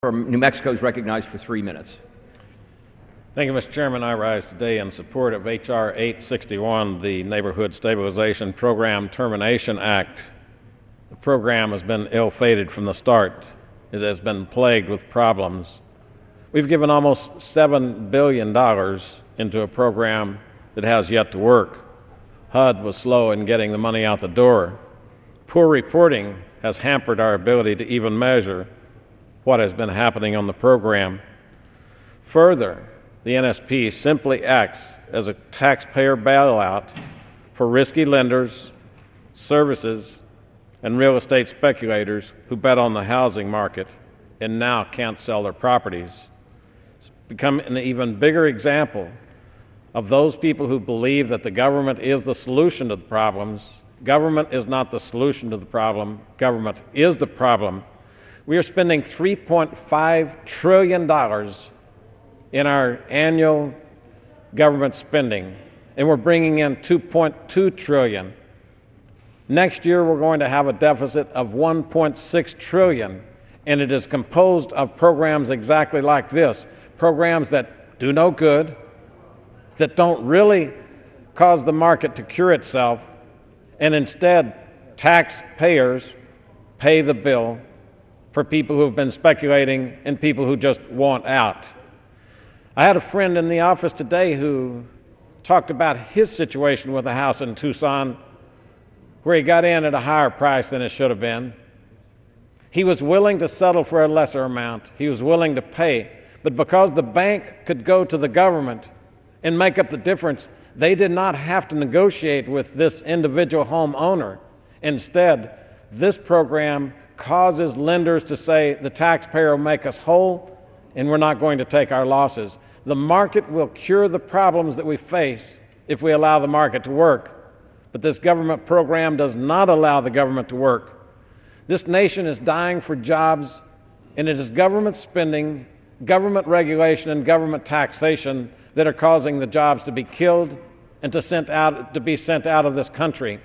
From New Mexico is recognized for 3 minutes. Thank you, Mr. Chairman. I rise today in support of H.R. 861, the Neighborhood Stabilization Program Termination Act. The program has been ill-fated from the start. It has been plagued with problems. We've given almost $7 billion into a program that has yet to work. HUD was slow in getting the money out the door. Poor reporting has hampered our ability to even measure what has been happening on the program. Further, the NSP simply acts as a taxpayer bailout for risky lenders, services, and real estate speculators who bet on the housing market and now can't sell their properties. It's become an even bigger example of those people who believe that the government is the solution to the problems. Government is not the solution to the problem. Government is the problem. We are spending $3.5 trillion in our annual government spending, and we're bringing in $2.2 trillion. Next year, we're going to have a deficit of $1.6 trillion, and it is composed of programs exactly like this, programs that do no good, that don't really cause the market to cure itself, and instead, taxpayers pay the bill for people who have been speculating and people who just want out. I had a friend in the office today who talked about his situation with a house in Tucson where he got in at a higher price than it should have been. He was willing to settle for a lesser amount. He was willing to pay. But because the bank could go to the government and make up the difference, they did not have to negotiate with this individual homeowner. Instead, this program causes lenders to say the taxpayer will make us whole and we're not going to take our losses. The market will cure the problems that we face if we allow the market to work. But this government program does not allow the government to work. This nation is dying for jobs, and it is government spending, government regulation, and government taxation that are causing the jobs to be killed and to be sent out of this country.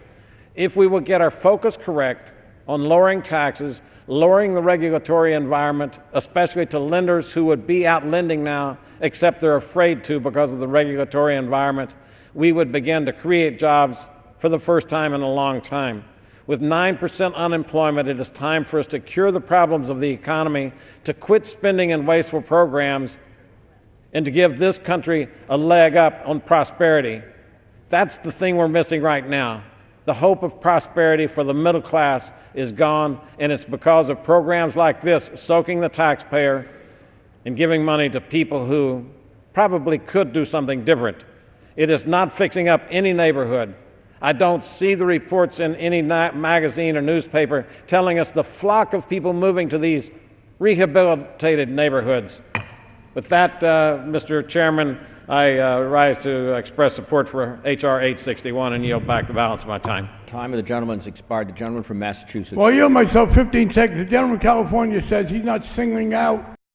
If we will get our focus correct on lowering taxes, lowering the regulatory environment, especially to lenders who would be out lending now, except they're afraid to because of the regulatory environment, we would begin to create jobs for the first time in a long time. With 9% unemployment, it is time for us to cure the problems of the economy, to quit spending in wasteful programs, and to give this country a leg up on prosperity. That's the thing we're missing right now. The hope of prosperity for the middle class is gone, and it's because of programs like this, soaking the taxpayer and giving money to people who probably could do something different. It is not fixing up any neighborhood. I don't see the reports in any magazine or newspaper telling us the flock of people moving to these rehabilitated neighborhoods. With that, Mr. Chairman, I rise to express support for H.R. 861 and yield back the balance of my time. Time of the gentleman has expired. The gentleman from Massachusetts. Well, I yield myself 15 seconds. The gentleman from California says he's not singling out